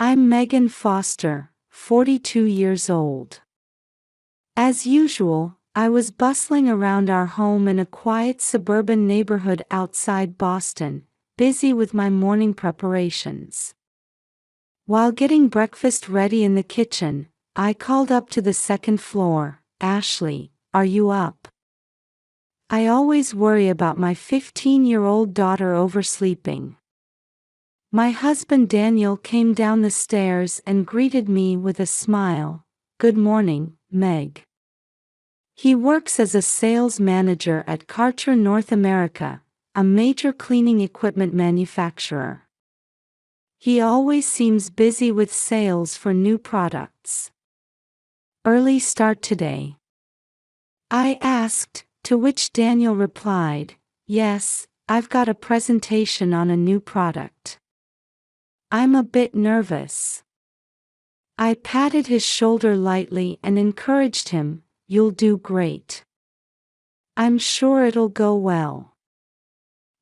I'm Megan Foster, 42 years old. As usual, I was bustling around our home in a quiet suburban neighborhood outside Boston, busy with my morning preparations. While getting breakfast ready in the kitchen, I called up to the second floor. "Ashley, are you up? I always worry about my 15-year-old daughter oversleeping." My husband Daniel came down the stairs and greeted me with a smile. "Good morning, Meg." He works as a sales manager at Karcher North America, a major cleaning equipment manufacturer. He always seems busy with sales for new products. "Early start today?" I asked, to which Daniel replied, "Yes, I've got a presentation on a new product. I'm a bit nervous." I patted his shoulder lightly and encouraged him, "You'll do great. I'm sure it'll go well."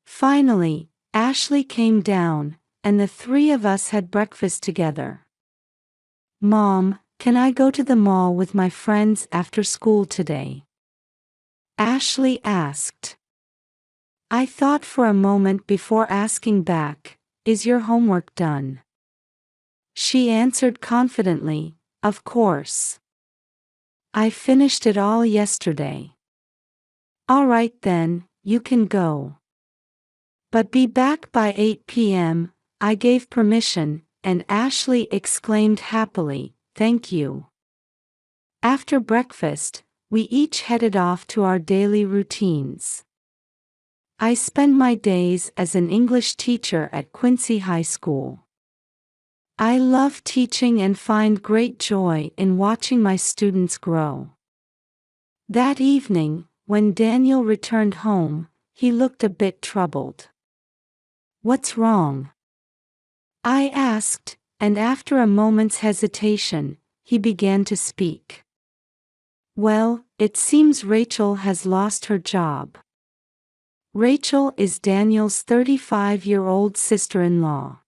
Finally, Ashley came down, and the three of us had breakfast together. "Mom, can I go to the mall with my friends after school today?" Ashley asked. I thought for a moment before asking back, "Is your homework done?" She answered confidently, "Of course. I finished it all yesterday." "All right then, you can go. But be back by 8 p.m., I gave permission, and Ashley exclaimed happily, "Thank you." After breakfast, we each headed off to our daily routines. I spend my days as an English teacher at Quincy High School. I love teaching and find great joy in watching my students grow. That evening, when Daniel returned home, he looked a bit troubled. "What's wrong?" I asked, and after a moment's hesitation, he began to speak. "Well, it seems Rachel has lost her job." Rachel is Daniel's 35-year-old sister-in-law.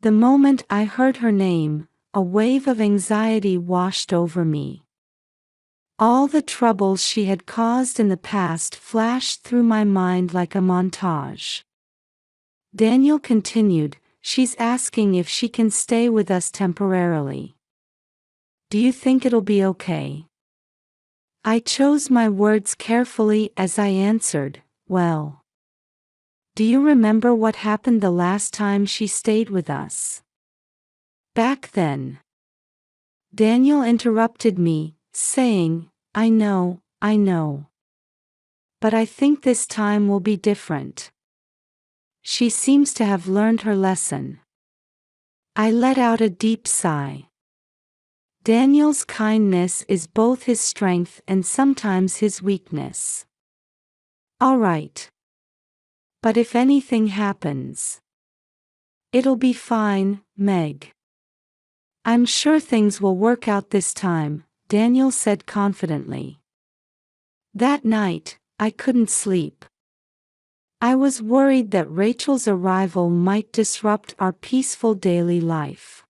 The moment I heard her name, a wave of anxiety washed over me. All the troubles she had caused in the past flashed through my mind like a montage. Daniel continued, "She's asking if she can stay with us temporarily. Do you think it'll be okay?" I chose my words carefully as I answered, "Well, do you remember what happened the last time she stayed with us? Back then." Daniel interrupted me, saying, I know. But I think this time will be different. She seems to have learned her lesson." I let out a deep sigh. Daniel's kindness is both his strength and sometimes his weakness. "All right. But if anything happens, it'll be fine, Meg. I'm sure things will work out this time," Daniel said confidently. That night, I couldn't sleep. I was worried that Rachel's arrival might disrupt our peaceful daily life.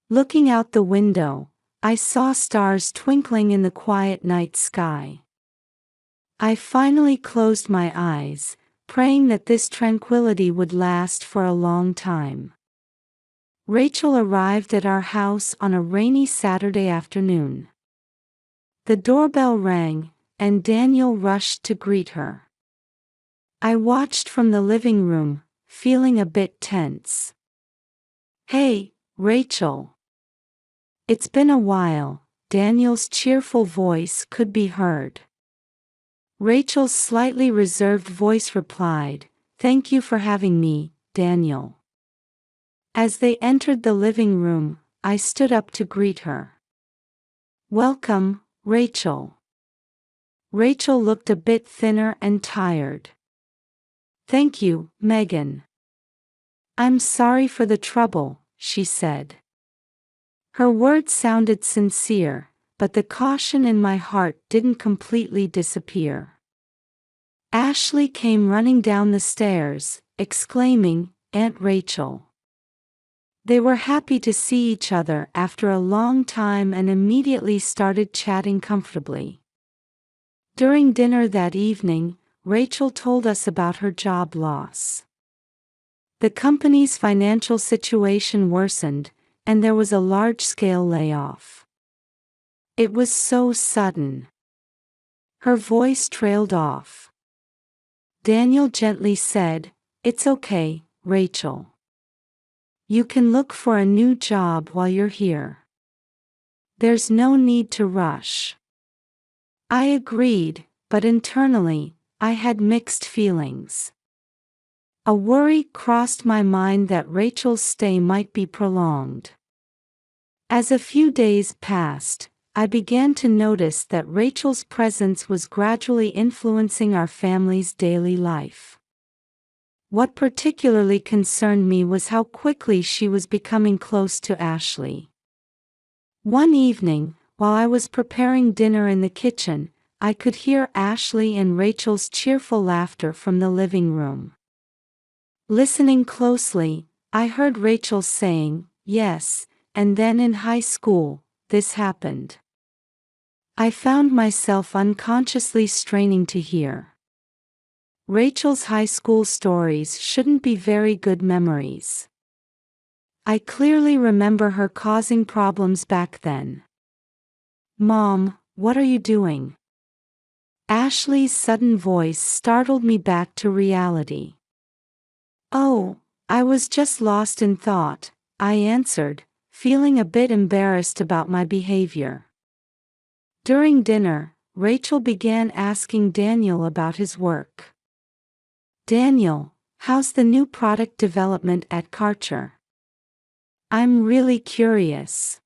Looking out the window, I saw stars twinkling in the quiet night sky. I finally closed my eyes, praying that this tranquility would last for a long time. Rachel arrived at our house on a rainy Saturday afternoon. The doorbell rang, and Daniel rushed to greet her. I watched from the living room, feeling a bit tense. "Hey, Rachel. It's been a while," Daniel's cheerful voice could be heard. Rachel's slightly reserved voice replied, "Thank you for having me, Daniel." As they entered the living room, I stood up to greet her. "Welcome, Rachel." Rachel looked a bit thinner and tired. "Thank you, Megan. I'm sorry for the trouble," she said. Her words sounded sincere, but the caution in my heart didn't completely disappear. Ashley came running down the stairs, exclaiming, "Aunt Rachel. They were happy to see each other after a long time and immediately started chatting comfortably. During dinner that evening, Rachel told us about her job loss. The company's financial situation worsened, and there was a large-scale layoff. It was so sudden. Her voice trailed off. Daniel gently said, "It's okay, Rachel. You can look for a new job while you're here. There's no need to rush." I agreed, but internally, I had mixed feelings. A worry crossed my mind that Rachel's stay might be prolonged. As a few days passed, I began to notice that Rachel's presence was gradually influencing our family's daily life. What particularly concerned me was how quickly she was becoming close to Ashley. One evening, while I was preparing dinner in the kitchen, I could hear Ashley and Rachel's cheerful laughter from the living room. Listening closely, I heard Rachel saying, "Yes, and then in high school, this happened." I found myself unconsciously straining to hear. Rachel's high school stories shouldn't be very good memories. I clearly remember her causing problems back then. "Mom, what are you doing?" Ashley's sudden voice startled me back to reality. "Oh, I was just lost in thought," I answered, feeling a bit embarrassed about my behavior. During dinner, Rachel began asking Daniel about his work. "Daniel, how's the new product development at Karcher?" "I'm really curious."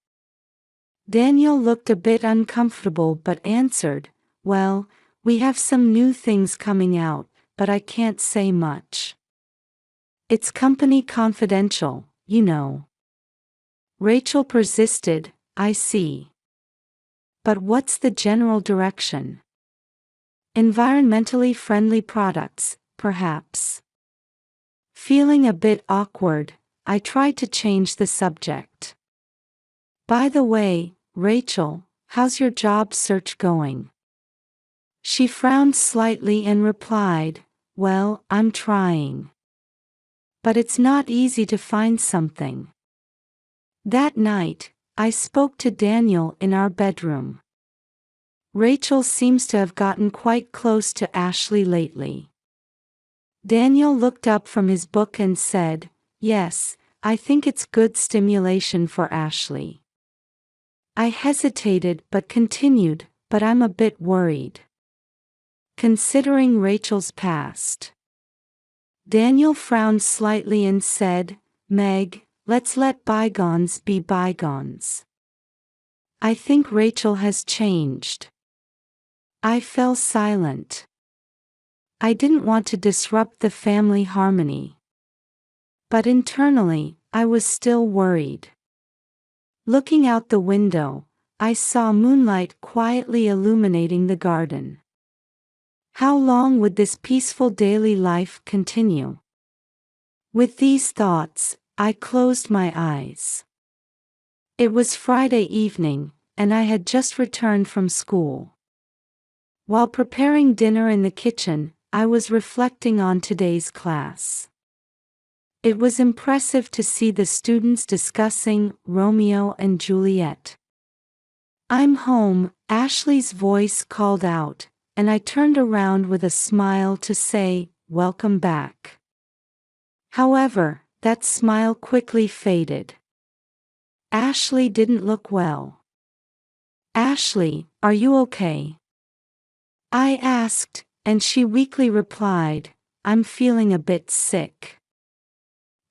Daniel looked a bit uncomfortable but answered, "Well, we have some new things coming out, but I can't say much. It's company confidential, you know." Rachel persisted, "I see. But what's the general direction?" "Environmentally friendly products, perhaps." Feeling a bit awkward, I tried to change the subject. "By the way, Rachel, how's your job search going?" She frowned slightly and replied, "Well, I'm trying. But it's not easy to find something." That night, I spoke to Daniel in our bedroom. Rachel seems to have gotten quite close to Ashley lately. Daniel looked up from his book and said, "Yes, I think it's good stimulation for Ashley." I hesitated but continued, "But I'm a bit worried. Considering Rachel's past." Daniel frowned slightly and said, "Meg, let's let bygones be bygones. I think Rachel has changed." I fell silent. I didn't want to disrupt the family harmony. But internally, I was still worried. Looking out the window, I saw moonlight quietly illuminating the garden. How long would this peaceful daily life continue? With these thoughts, I closed my eyes. It was Friday evening, and I had just returned from school. While preparing dinner in the kitchen, I was reflecting on today's class. It was impressive to see the students discussing Romeo and Juliet. "I'm home," Ashley's voice called out, and I turned around with a smile to say, "Welcome back." However, that smile quickly faded. Ashley didn't look well. "Ashley, are you okay?" I asked, and she weakly replied, "I'm feeling a bit sick."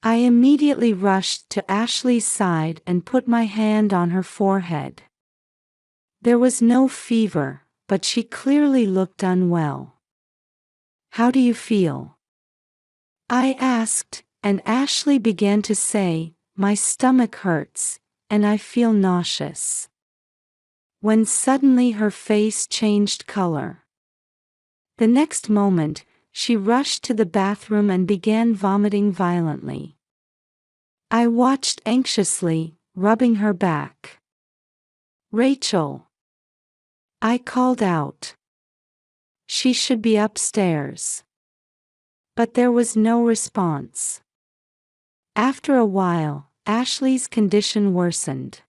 I immediately rushed to Ashley's side and put my hand on her forehead. There was no fever, but she clearly looked unwell. "How do you feel?" I asked, and Ashley began to say, "My stomach hurts, and I feel nauseous." When suddenly her face changed color. The next moment, she rushed to the bathroom and began vomiting violently. I watched anxiously, rubbing her back. "Rachel," I called out. "She should be upstairs." But there was no response. After a while, Ashley's condition worsened.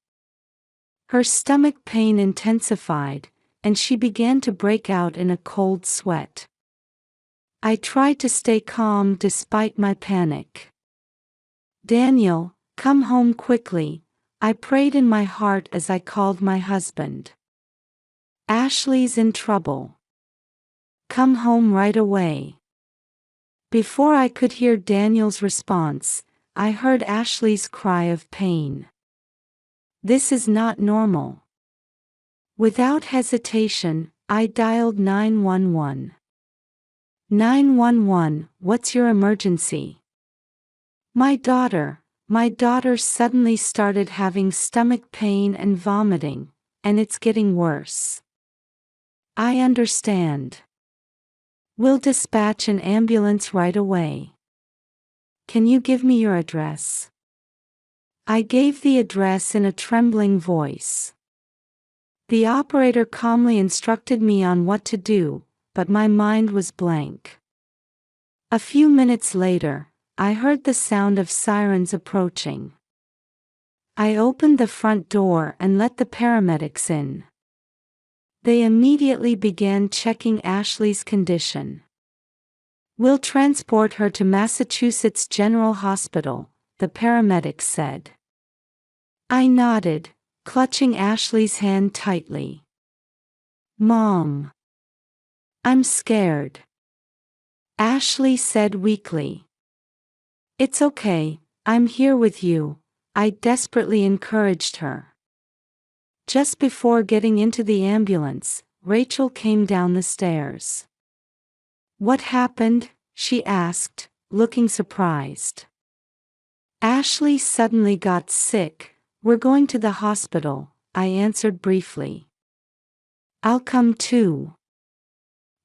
Her stomach pain intensified, and she began to break out in a cold sweat. I tried to stay calm despite my panic. "Daniel, come home quickly," I prayed in my heart as I called my husband. "Ashley's in trouble. Come home right away." Before I could hear Daniel's response, I heard Ashley's cry of pain. This is not normal. Without hesitation, I dialed 911. 911, what's your emergency? My daughter suddenly started having stomach pain and vomiting, and it's getting worse. I understand. We'll dispatch an ambulance right away. Can you give me your address? I gave the address in a trembling voice. The operator calmly instructed me on what to do, but my mind was blank. A few minutes later, I heard the sound of sirens approaching. I opened the front door and let the paramedics in. They immediately began checking Ashley's condition. "We'll transport her to Massachusetts General Hospital," the paramedics said. I nodded, clutching Ashley's hand tightly. "Mom, I'm scared," Ashley said weakly. "It's okay, I'm here with you," I desperately encouraged her. Just before getting into the ambulance, Rachel came down the stairs. "What happened?" she asked, looking surprised. "Ashley suddenly got sick. We're going to the hospital," I answered briefly. "I'll come too,"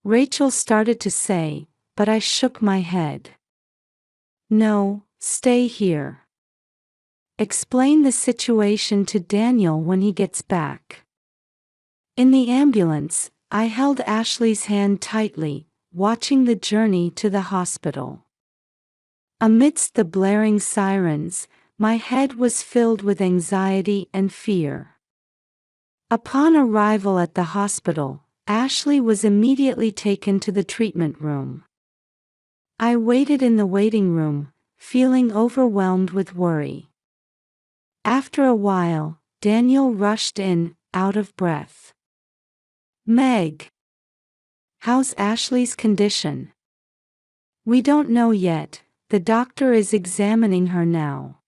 Rachel started to say, but I shook my head. "No, stay here. Explain the situation to Daniel when he gets back." In the ambulance, I held Ashley's hand tightly, watching the journey to the hospital. Amidst the blaring sirens, my head was filled with anxiety and fear. Upon arrival at the hospital, Ashley was immediately taken to the treatment room. I waited in the waiting room, feeling overwhelmed with worry. After a while, Daniel rushed in, out of breath. "Meg, how's Ashley's condition?" "We don't know yet, the doctor is examining her now."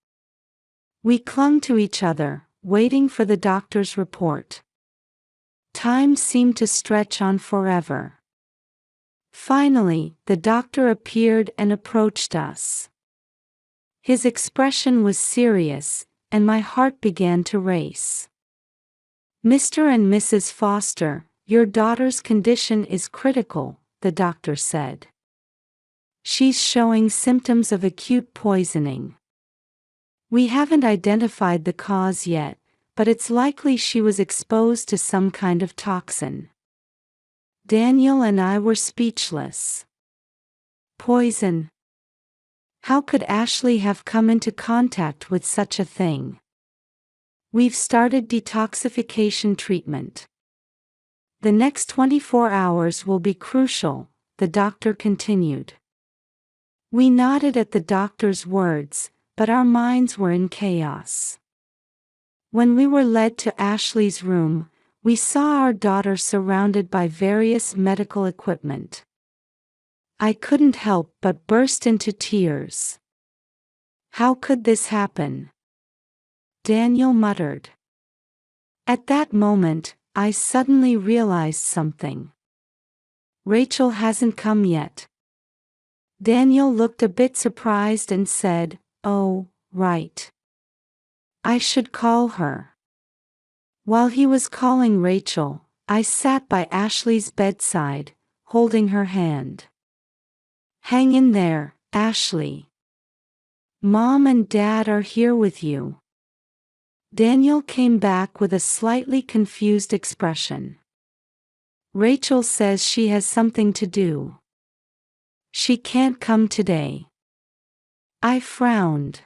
We clung to each other, waiting for the doctor's report. Time seemed to stretch on forever. Finally, the doctor appeared and approached us. His expression was serious, and my heart began to race. "Mr. and Mrs. Foster, your daughter's condition is critical," the doctor said. "She's showing symptoms of acute poisoning. We haven't identified the cause yet, but it's likely she was exposed to some kind of toxin." Daniel and I were speechless. Poison. How could Ashley have come into contact with such a thing? "We've started detoxification treatment. The next 24 hours will be crucial," the doctor continued. We nodded at the doctor's words, but our minds were in chaos. When we were led to Ashley's room, we saw our daughter surrounded by various medical equipment. I couldn't help but burst into tears. "How could this happen?" Daniel muttered. At that moment, I suddenly realized something. "Rachel hasn't come yet." Daniel looked a bit surprised and said, "Oh, right. I should call her." While he was calling Rachel, I sat by Ashley's bedside, holding her hand. "Hang in there, Ashley. Mom and Dad are here with you. Daniel came back with a slightly confused expression. Rachel says she has something to do. She can't come today. I frowned.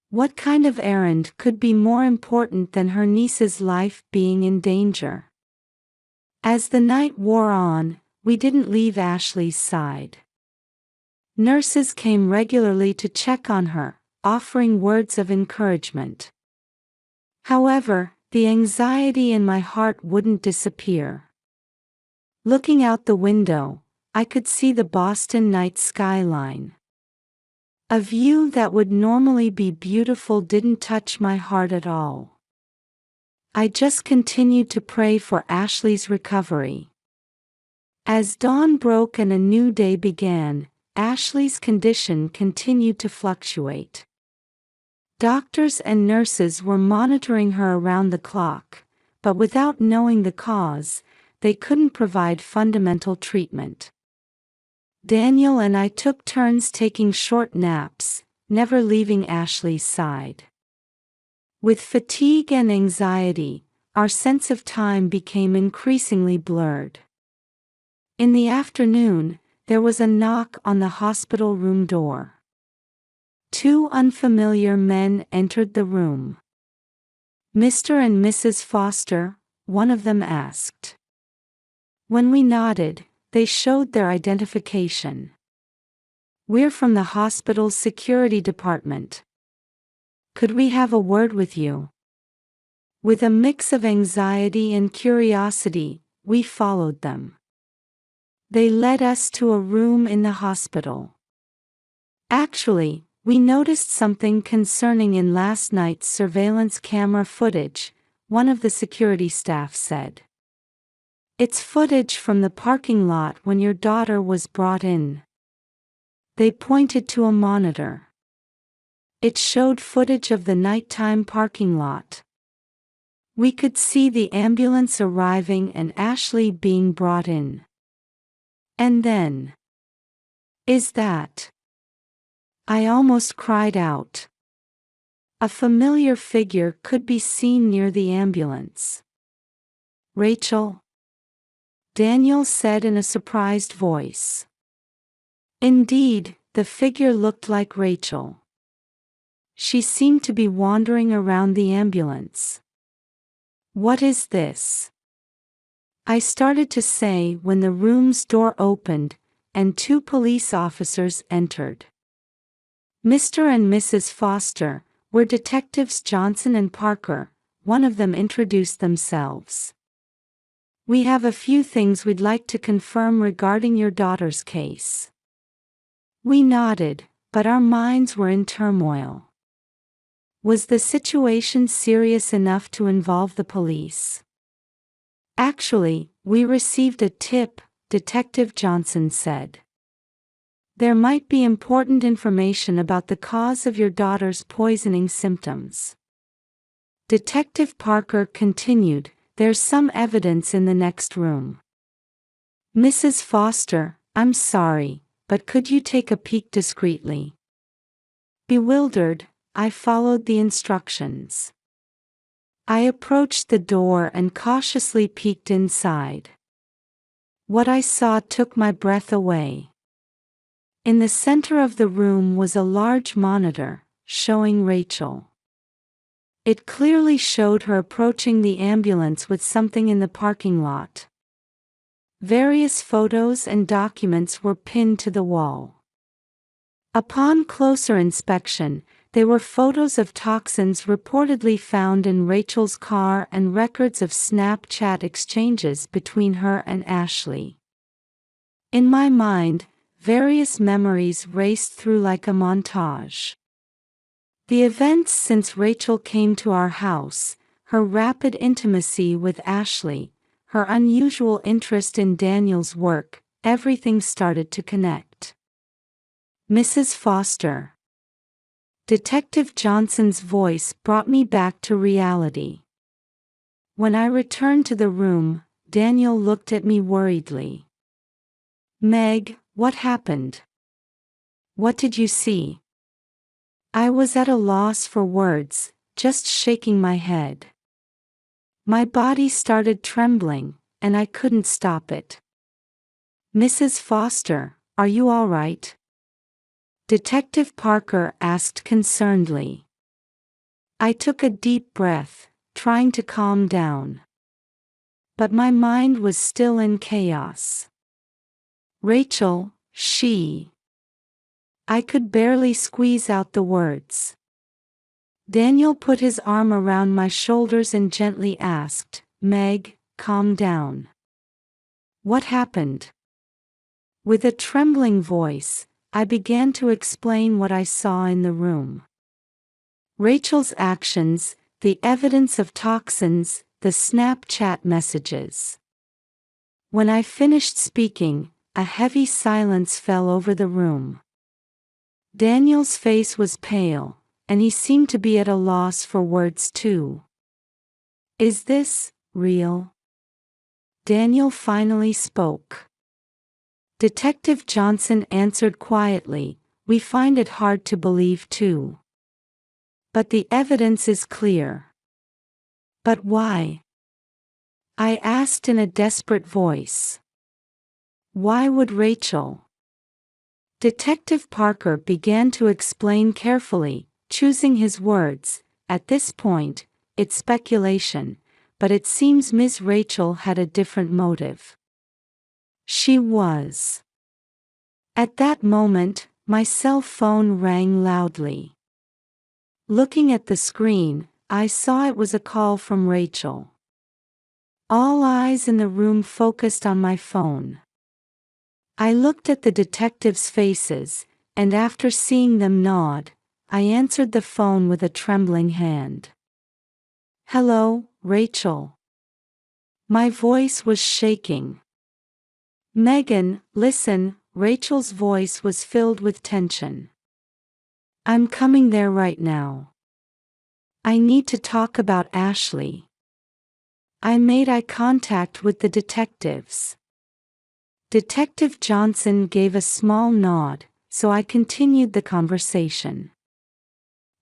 What kind of errand could be more important than her niece's life being in danger? As the night wore on, we didn't leave Ashley's side. Nurses came regularly to check on her, offering words of encouragement. However, the anxiety in my heart wouldn't disappear. Looking out the window, I could see the Boston night skyline. A view that would normally be beautiful didn't touch my heart at all. I just continued to pray for Ashley's recovery. As dawn broke and a new day began, Ashley's condition continued to fluctuate. Doctors and nurses were monitoring her around the clock, but without knowing the cause, they couldn't provide fundamental treatment. Daniel and I took turns taking short naps, never leaving Ashley's side. With fatigue and anxiety, our sense of time became increasingly blurred. In the afternoon, there was a knock on the hospital room door. Two unfamiliar men entered the room. "Mr. and Mrs. Foster?" one of them asked. When we nodded, they showed their identification. "We're from the hospital's security department. Could we have a word with you?" With a mix of anxiety and curiosity, we followed them. They led us to a room in the hospital. "Actually, we noticed something concerning in last night's surveillance camera footage," one of the security staff said. "It's footage from the parking lot when your daughter was brought in." They pointed to a monitor. It showed footage of the nighttime parking lot. We could see the ambulance arriving and Ashley being brought in. And then, "Is that?" I almost cried out. A familiar figure could be seen near the ambulance. "Rachel?" Daniel said in a surprised voice. Indeed, the figure looked like Rachel. She seemed to be wandering around the ambulance. "What is this?" I started to say when the room's door opened, and two police officers entered. "Mr. and Mrs. Foster, we're Detectives Johnson and Parker," one of them introduced themselves. "We have a few things we'd like to confirm regarding your daughter's case." We nodded, but our minds were in turmoil. Was the situation serious enough to involve the police? "Actually, we received a tip," Detective Johnson said. "There might be important information about the cause of your daughter's poisoning symptoms." Detective Parker continued, "There's some evidence in the next room." "Mrs. Foster, I'm sorry, but could you take a peek discreetly?" Bewildered, I followed the instructions. I approached the door and cautiously peeked inside. What I saw took my breath away. In the center of the room was a large monitor, showing Rachel. It clearly showed her approaching the ambulance with something in the parking lot. Various photos and documents were pinned to the wall. Upon closer inspection, they were photos of toxins reportedly found in Rachel's car and records of Snapchat exchanges between her and Ashley. In my mind, various memories raced through like a montage. The events since Rachel came to our house, her rapid intimacy with Ashley, her unusual interest in Daniel's work, everything started to connect. "Mrs. Foster." Detective Johnson's voice brought me back to reality. When I returned to the room, Daniel looked at me worriedly. "Meg, what happened? What did you see?" I was at a loss for words, just shaking my head. My body started trembling, and I couldn't stop it. "Mrs. Foster, are you all right?" Detective Parker asked concernedly. I took a deep breath, trying to calm down. But my mind was still in chaos. "Rachel, she..." I could barely squeeze out the words. Daniel put his arm around my shoulders and gently asked, "Meg, calm down. What happened?" With a trembling voice, I began to explain what I saw in the room. Rachel's actions, the evidence of toxins, the Snapchat messages. When I finished speaking, a heavy silence fell over the room. Daniel's face was pale, and he seemed to be at a loss for words too. "Is this real?" Daniel finally spoke. Detective Johnson answered quietly, "We find it hard to believe too. But the evidence is clear." "But why?" I asked in a desperate voice. "Why would Rachel?" Detective Parker began to explain carefully, choosing his words. "At this point, it's speculation, but it seems Ms. Rachel had a different motive." She was. At that moment, my cell phone rang loudly. Looking at the screen, I saw it was a call from Rachel. All eyes in the room focused on my phone. I looked at the detectives' faces, and after seeing them nod, I answered the phone with a trembling hand. "Hello, Rachel." My voice was shaking. "Megan, listen." Rachel's voice was filled with tension. "I'm coming there right now. I need to talk about Ashley." I made eye contact with the detectives. Detective Johnson gave a small nod, so I continued the conversation.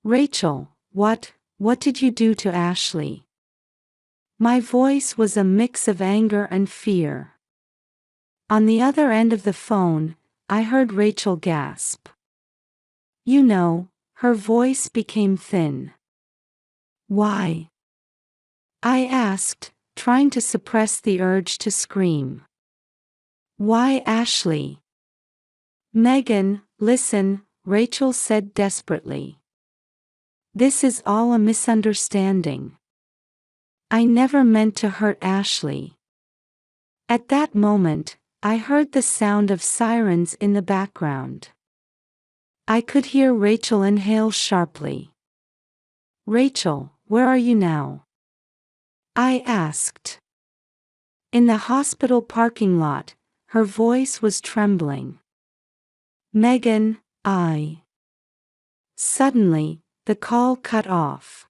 "Rachel, what did you do to Ashley?" My voice was a mix of anger and fear. On the other end of the phone, I heard Rachel gasp. "You know," her voice became thin. "Why?" I asked, trying to suppress the urge to scream. "Why Ashley?" "Megan, listen," Rachel said desperately. "This is all a misunderstanding. I never meant to hurt Ashley." At that moment, I heard the sound of sirens in the background. I could hear Rachel inhale sharply. "Rachel, where are you now?" I asked. "In the hospital parking lot." Her voice was trembling. "Megan, I..." Suddenly, the call cut off.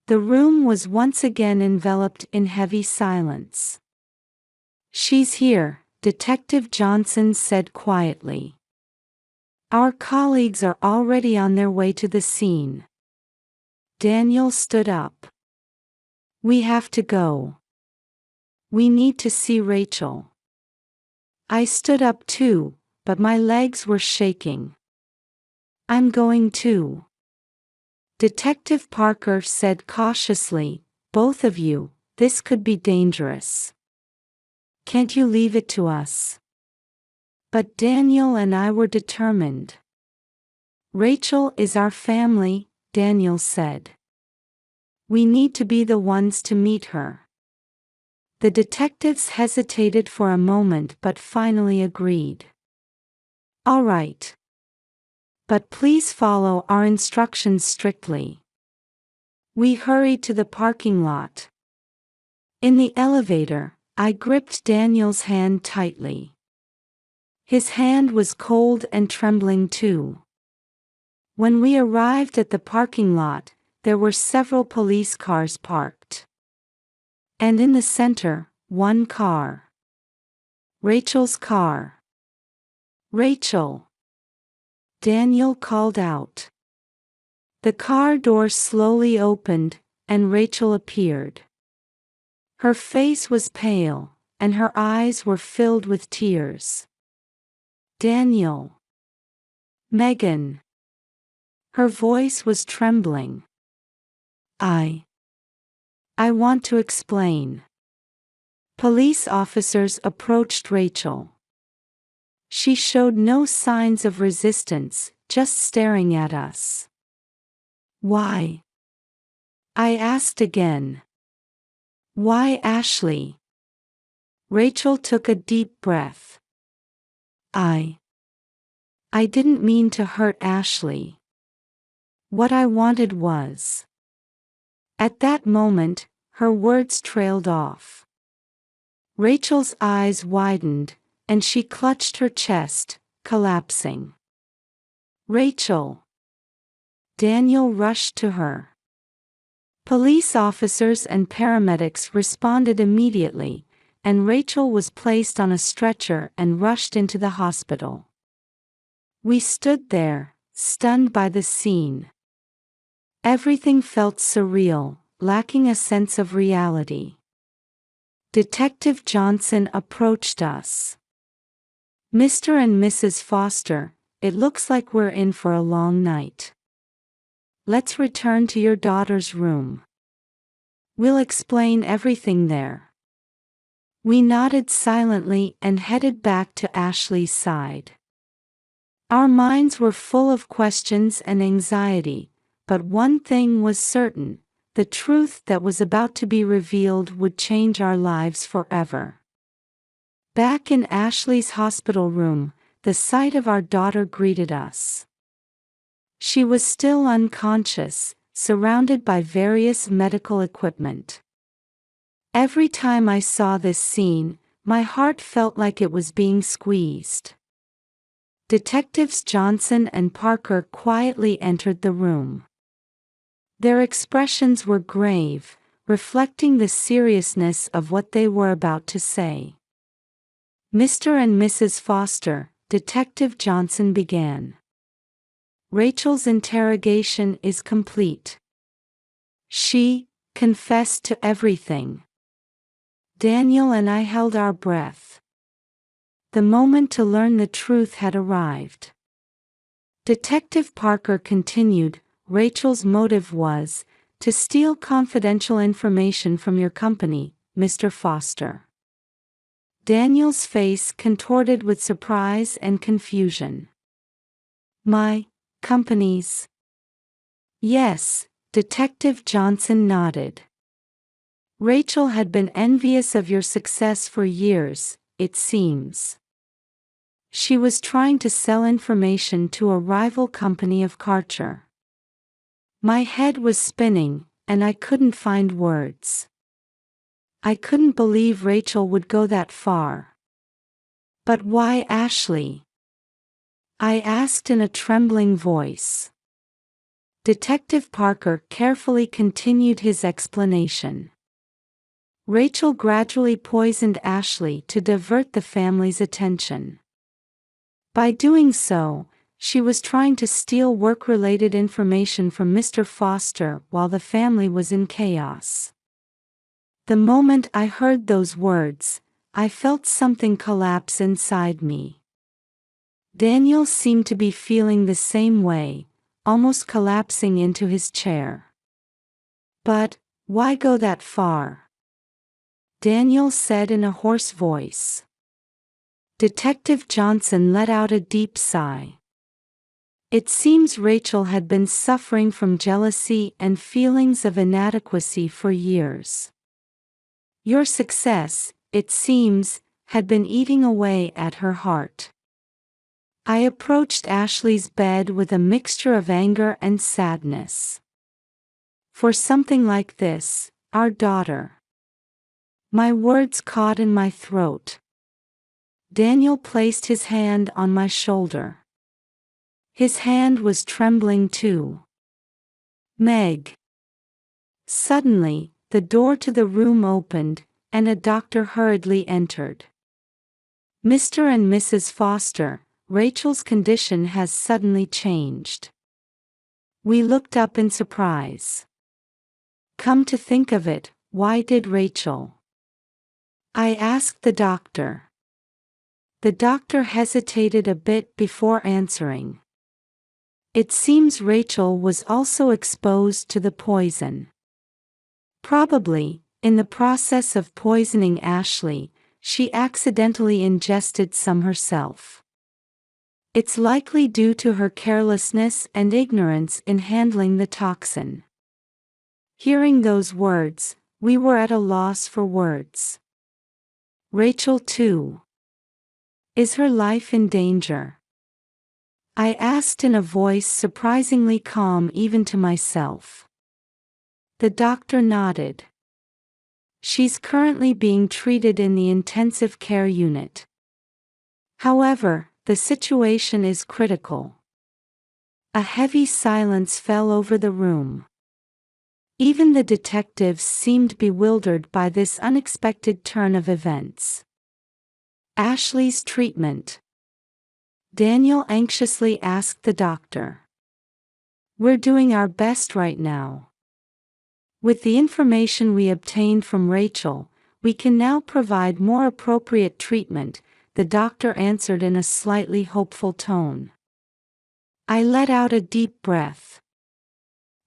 The room was once again enveloped in heavy silence. "She's here," Detective Johnson said quietly. "Our colleagues are already on their way to the scene." Daniel stood up. "We have to go. We need to see Rachel." I stood up too, but my legs were shaking. "I'm going too." Detective Parker said cautiously, "Both of you, this could be dangerous. Can't you leave it to us?" But Daniel and I were determined. "Rachel is our family," Daniel said. "We need to be the ones to meet her." The detectives hesitated for a moment but finally agreed. "All right. But please follow our instructions strictly." We hurried to the parking lot. In the elevator, I gripped Daniel's hand tightly. His hand was cold and trembling too. When we arrived at the parking lot, there were several police cars parked. And in the center, one car. Rachel's car. "Rachel!" Daniel called out. The car door slowly opened, and Rachel appeared. Her face was pale, and her eyes were filled with tears. "Daniel." "Megan." Her voice was trembling. I want to explain." Police officers approached Rachel. She showed no signs of resistance, just staring at us. "Why?" I asked again. "Why, Ashley?" Rachel took a deep breath. I didn't mean to hurt Ashley. What I wanted was." At that moment, her words trailed off. Rachel's eyes widened, and she clutched her chest, collapsing. "Rachel!" Daniel rushed to her. Police officers and paramedics responded immediately, and Rachel was placed on a stretcher and rushed into the hospital. We stood there, stunned by the scene. Everything felt surreal, lacking a sense of reality. Detective Johnson approached us. "Mr. and Mrs. Foster, it looks like we're in for a long night. Let's return to your daughter's room. We'll explain everything there." We nodded silently and headed back to Ashley's side. Our minds were full of questions and anxiety, but one thing was certain: the truth that was about to be revealed would change our lives forever. Back in Ashley's hospital room, the sight of our daughter greeted us. She was still unconscious, surrounded by various medical equipment. Every time I saw this scene, my heart felt like it was being squeezed. Detectives Johnson and Parker quietly entered the room. Their expressions were grave, reflecting the seriousness of what they were about to say. "Mr. and Mrs. Foster," Detective Johnson began. "Rachel's interrogation is complete. She confessed to everything." Daniel and I held our breath. The moment to learn the truth had arrived. Detective Parker continued, "Rachel's motive was to steal confidential information from your company, Mr. Foster." Daniel's face contorted with surprise and confusion. "My company's?" "Yes," Detective Johnson nodded. "Rachel had been envious of your success for years, it seems. She was trying to sell information to a rival company of Karcher." My head was spinning, and I couldn't find words. I couldn't believe Rachel would go that far. "But why Ashley?" I asked in a trembling voice. Detective Parker carefully continued his explanation. "Rachel gradually poisoned Ashley to divert the family's attention. By doing so, she was trying to steal work-related information from Mr. Foster while the family was in chaos." The moment I heard those words, I felt something collapse inside me. Daniel seemed to be feeling the same way, almost collapsing into his chair. "But why go that far?" Daniel said in a hoarse voice. Detective Johnson let out a deep sigh. "It seems Rachel had been suffering from jealousy and feelings of inadequacy for years. Your success, it seems, had been eating away at her heart." I approached Ashley's bed with a mixture of anger and sadness. "For something like this, our daughter." My words caught in my throat. Daniel placed his hand on my shoulder. His hand was trembling too. "Meg." Suddenly, the door to the room opened, and a doctor hurriedly entered. "Mr. and Mrs. Foster, Rachel's condition has suddenly changed. We looked up in surprise. Come to think of it, why did Rachel? I asked the doctor. The doctor hesitated a bit before answering. It seems Rachel was also exposed to the poison. Probably, in the process of poisoning Ashley, she accidentally ingested some herself. It's likely due to her carelessness and ignorance in handling the toxin. Hearing those words, we were at a loss for words. Rachel too. Is her life in danger? I asked in a voice surprisingly calm even to myself. The doctor nodded. She's currently being treated in the intensive care unit. However, the situation is critical. A heavy silence fell over the room. Even the detectives seemed bewildered by this unexpected turn of events. Ashley's treatment. Daniel anxiously asked the doctor. We're doing our best right now. With the information we obtained from Rachel, we can now provide more appropriate treatment, the doctor answered in a slightly hopeful tone. I let out a deep breath.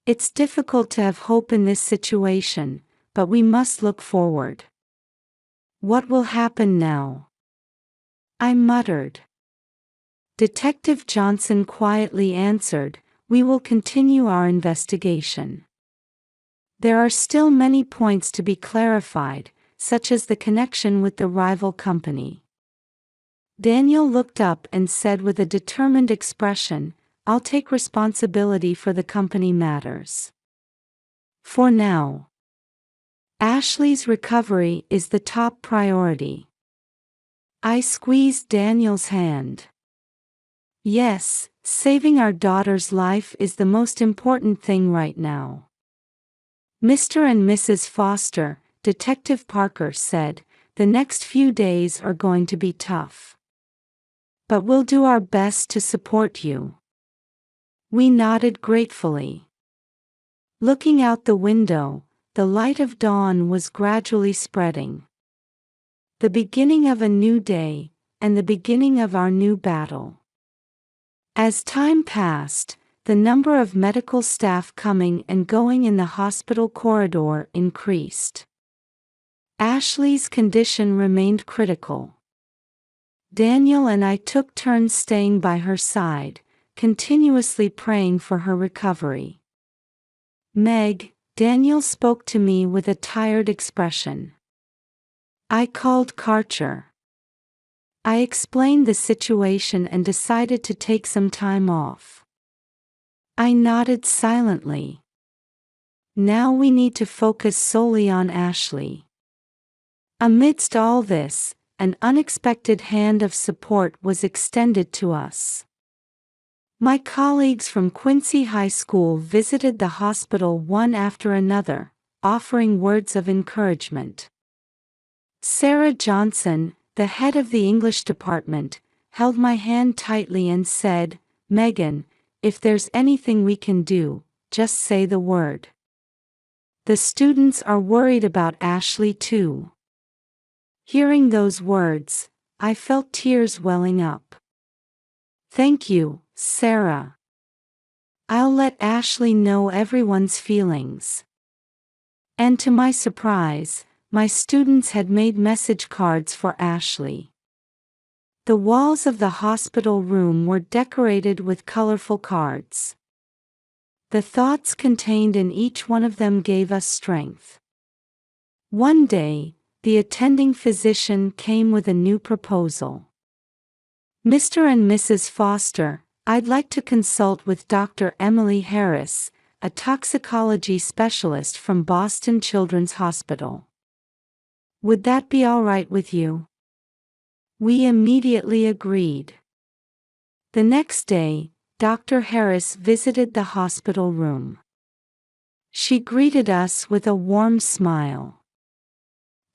It's difficult to have hope in this situation, but we must look forward. What will happen now? I muttered. Detective Johnson quietly answered, we will continue our investigation. There are still many points to be clarified, such as the connection with the rival company. Daniel looked up and said with a determined expression, I'll take responsibility for the company matters. For now. Ashley's recovery is the top priority. I squeezed Daniel's hand. Yes, saving our daughter's life is the most important thing right now. Mr. and Mrs. Foster, Detective Parker said, the next few days are going to be tough. But we'll do our best to support you. We nodded gratefully. Looking out the window, the light of dawn was gradually spreading. The beginning of a new day, and the beginning of our new battle. As time passed, the number of medical staff coming and going in the hospital corridor increased. Ashley's condition remained critical. Daniel and I took turns staying by her side, continuously praying for her recovery. Meg, Daniel spoke to me with a tired expression. I called Karcher. I explained the situation and decided to take some time off. I nodded silently. Now we need to focus solely on Ashley. Amidst all this, an unexpected hand of support was extended to us. My colleagues from Quincy High School visited the hospital one after another, offering words of encouragement. Sarah Johnson, the head of the English department, held my hand tightly and said, Megan, if there's anything we can do, just say the word. The students are worried about Ashley too. Hearing those words, I felt tears welling up. Thank you, Sarah. I'll let Ashley know everyone's feelings. And to my surprise, my students had made message cards for Ashley. The walls of the hospital room were decorated with colorful cards. The thoughts contained in each one of them gave us strength. One day, the attending physician came with a new proposal. Mr. and Mrs. Foster, I'd like to consult with Dr. Emily Harris, a toxicology specialist from Boston Children's Hospital. Would that be all right with you? We immediately agreed. The next day, Dr. Harris visited the hospital room. She greeted us with a warm smile.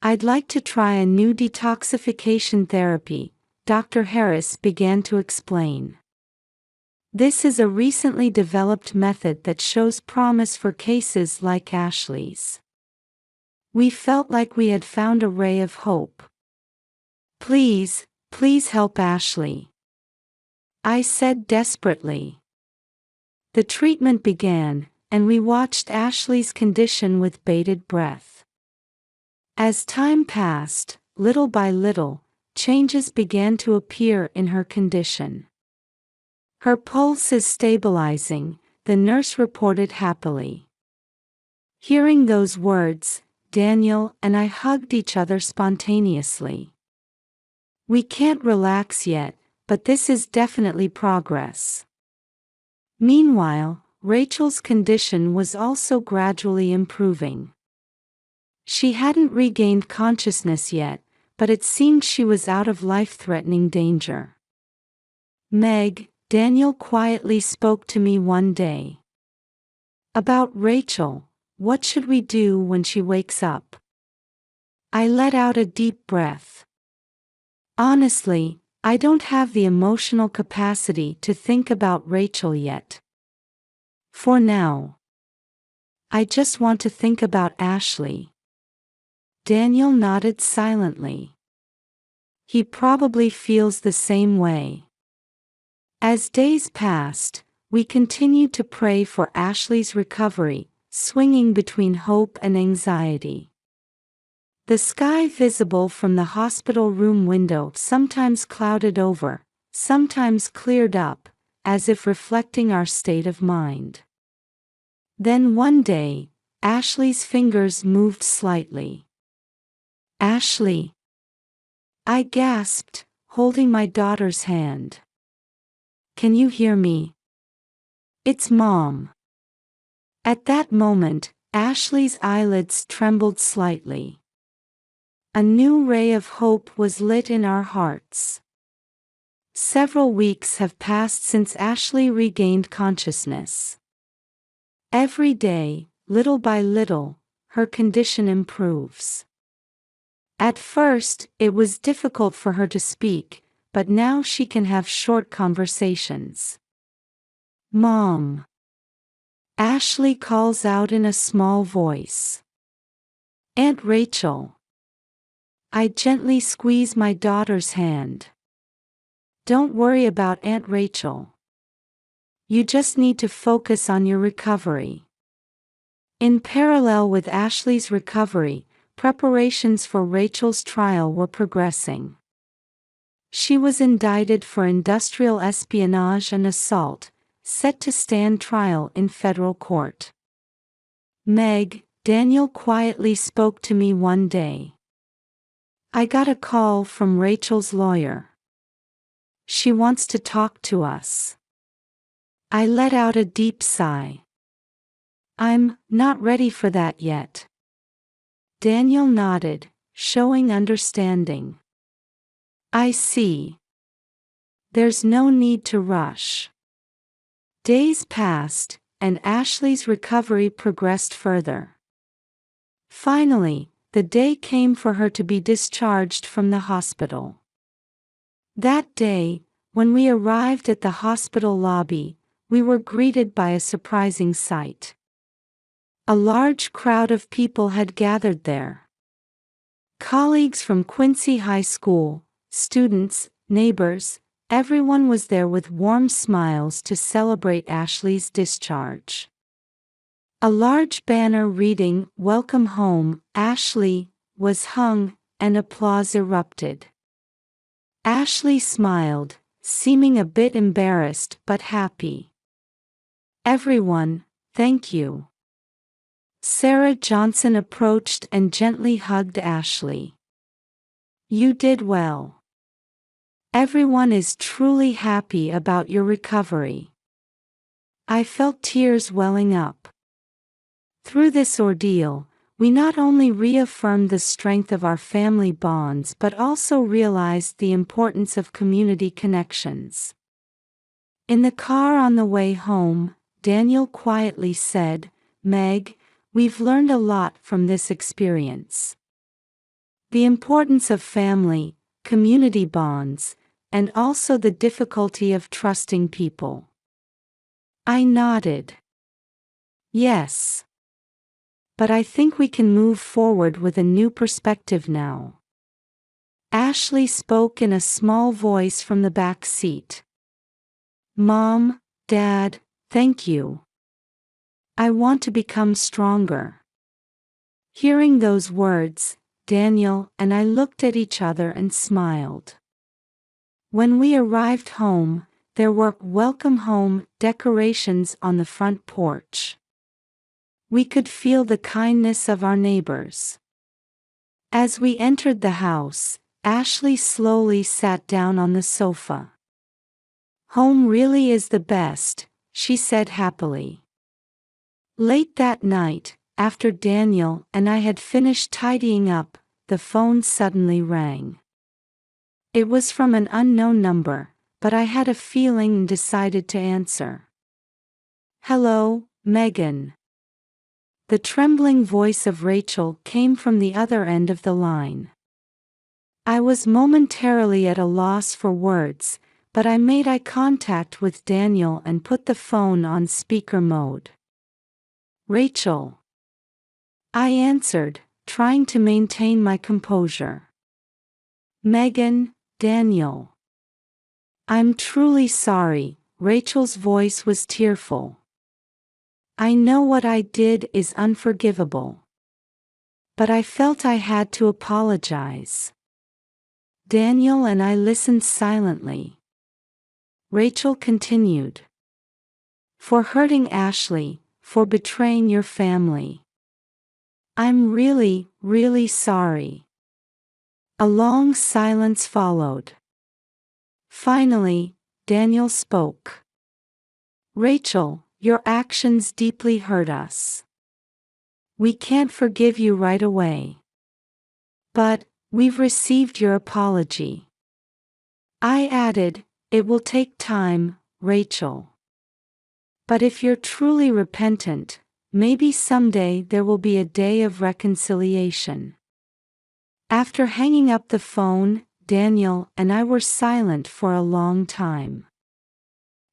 I'd like to try a new detoxification therapy, Dr. Harris began to explain. This is a recently developed method that shows promise for cases like Ashley's. We felt like we had found a ray of hope. Please, please help Ashley, I said desperately. The treatment began, and we watched Ashley's condition with bated breath. As time passed, little by little, changes began to appear in her condition. Her pulse is stabilizing, the nurse reported happily. Hearing those words, Daniel and I hugged each other spontaneously. We can't relax yet, but this is definitely progress. Meanwhile, Rachel's condition was also gradually improving. She hadn't regained consciousness yet, but it seemed she was out of life-threatening danger. Meg, Daniel quietly spoke to me one day. About Rachel, what should we do when she wakes up? I let out a deep breath. Honestly, I don't have the emotional capacity to think about Rachel yet. For now. I just want to think about Ashley. Daniel nodded silently. He probably feels the same way. As days passed, we continued to pray for Ashley's recovery, swinging between hope and anxiety. The sky visible from the hospital room window sometimes clouded over, sometimes cleared up, as if reflecting our state of mind. Then one day, Ashley's fingers moved slightly. Ashley, I gasped, holding my daughter's hand. Can you hear me? It's Mom. At that moment, Ashley's eyelids trembled slightly. A new ray of hope was lit in our hearts. Several weeks have passed since Ashley regained consciousness. Every day, little by little, her condition improves. At first, it was difficult for her to speak, but now she can have short conversations. Mom. Ashley calls out in a small voice. Aunt Rachel. I gently squeeze my daughter's hand. Don't worry about Aunt Rachel. You just need to focus on your recovery. In parallel with Ashley's recovery, preparations for Rachel's trial were progressing. She was indicted for industrial espionage and assault, set to stand trial in federal court. Meg, Daniel quietly spoke to me one day. I got a call from Rachel's lawyer. She wants to talk to us. I let out a deep sigh. I'm not ready for that yet. Daniel nodded, showing understanding. I see. There's no need to rush. Days passed, and Ashley's recovery progressed further. Finally, the day came for her to be discharged from the hospital. That day, when we arrived at the hospital lobby, we were greeted by a surprising sight. A large crowd of people had gathered there. Colleagues from Quincy High School, students, neighbors, everyone was there with warm smiles to celebrate Ashley's discharge. A large banner reading, "Welcome home, Ashley," was hung, and applause erupted. Ashley smiled, seeming a bit embarrassed but happy. Everyone, thank you. Sarah Johnson approached and gently hugged Ashley. You did well. Everyone is truly happy about your recovery. I felt tears welling up. Through this ordeal, we not only reaffirmed the strength of our family bonds but also realized the importance of community connections. In the car on the way home, Daniel quietly said, Meg, we've learned a lot from this experience. The importance of family, community bonds, and also the difficulty of trusting people. I nodded. Yes. But I think we can move forward with a new perspective now. Ashley spoke in a small voice from the back seat. Mom, Dad, thank you. I want to become stronger. Hearing those words, Daniel and I looked at each other and smiled. When we arrived home, there were welcome home decorations on the front porch. We could feel the kindness of our neighbors. As we entered the house, Ashley slowly sat down on the sofa. Home really is the best, she said happily. Late that night, after Daniel and I had finished tidying up, the phone suddenly rang. It was from an unknown number, but I had a feeling and decided to answer. Hello, Megan. The trembling voice of Rachel came from the other end of the line. I was momentarily at a loss for words, but I made eye contact with Daniel and put the phone on speaker mode. Rachel. I answered, trying to maintain my composure. Megan, Daniel. I'm truly sorry, Rachel's voice was tearful. I know what I did is unforgivable. But I felt I had to apologize. Daniel and I listened silently. Rachel continued. For hurting Ashley, for betraying your family. I'm really, really sorry. A long silence followed. Finally, Daniel spoke. Rachel, your actions deeply hurt us. We can't forgive you right away. But, we've received your apology. I added, it will take time, Rachel. But if you're truly repentant, maybe someday there will be a day of reconciliation. After hanging up the phone, Daniel and I were silent for a long time.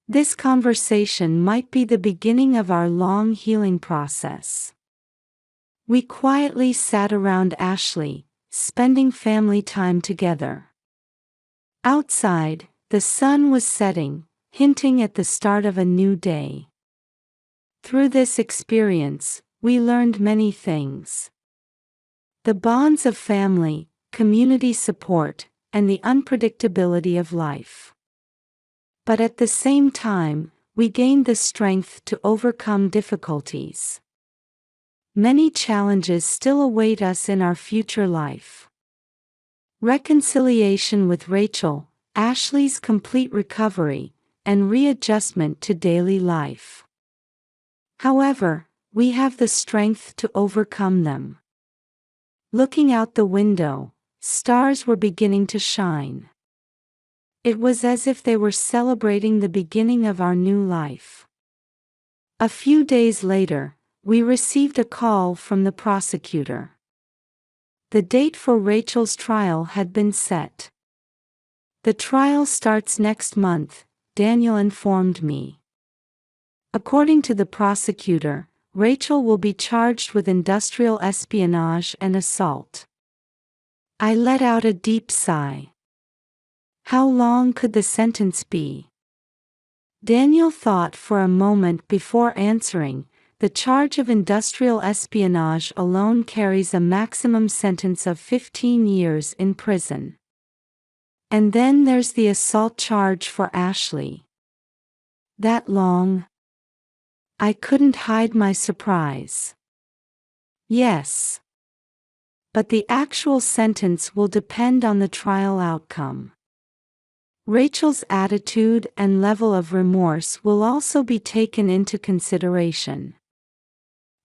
This conversation might be the beginning of our long healing process. We quietly sat around Ashley, spending family time together. Outside, the sun was setting, hinting at the start of a new day. Through this experience, we learned many things. The bonds of family, community support, and the unpredictability of life. But at the same time, we gained the strength to overcome difficulties. Many challenges still await us in our future life. Reconciliation with Rachel, Ashley's complete recovery, and readjustment to daily life. However, we have the strength to overcome them. Looking out the window, stars were beginning to shine. It was as if they were celebrating the beginning of our new life. A few days later, we received a call from the prosecutor. The date for Rachel's trial had been set. The trial starts next month, Daniel informed me. According to the prosecutor, Rachel will be charged with industrial espionage and assault. I let out a deep sigh. How long could the sentence be? Daniel thought for a moment before answering. The charge of industrial espionage alone carries a maximum sentence of 15 years in prison. And then there's the assault charge for Ashley. That long? I couldn't hide my surprise. Yes. But the actual sentence will depend on the trial outcome. Rachel's attitude and level of remorse will also be taken into consideration.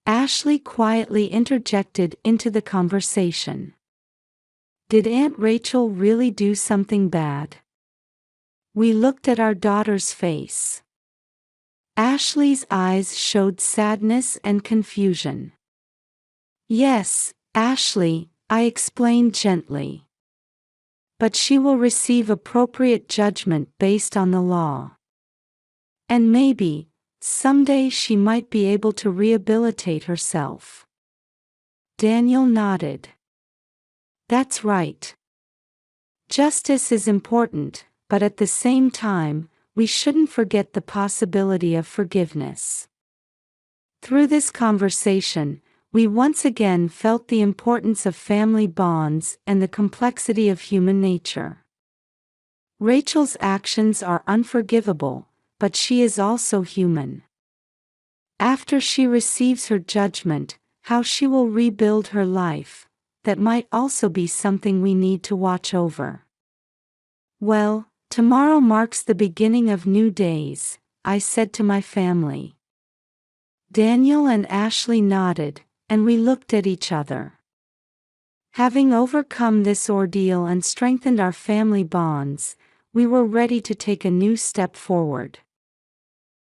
Ashley quietly interjected into the conversation. Did Aunt Rachel really do something bad? We looked at our daughter's face. Ashley's eyes showed sadness and confusion. Yes, Ashley, I explained gently. But she will receive appropriate judgment based on the law. And maybe, Someday she might be able to rehabilitate herself. Daniel nodded. That's right. Justice is important, but at the same time, we shouldn't forget the possibility of forgiveness. Through this conversation, we once again felt the importance of family bonds and the complexity of human nature. Rachel's actions are unforgivable, but she is also human. After she receives her judgment, how she will rebuild her life, that might also be something we need to watch over. Well, tomorrow marks the beginning of new days, I said to my family. Daniel and Ashley nodded, and we looked at each other. Having overcome this ordeal and strengthened our family bonds, we were ready to take a new step forward.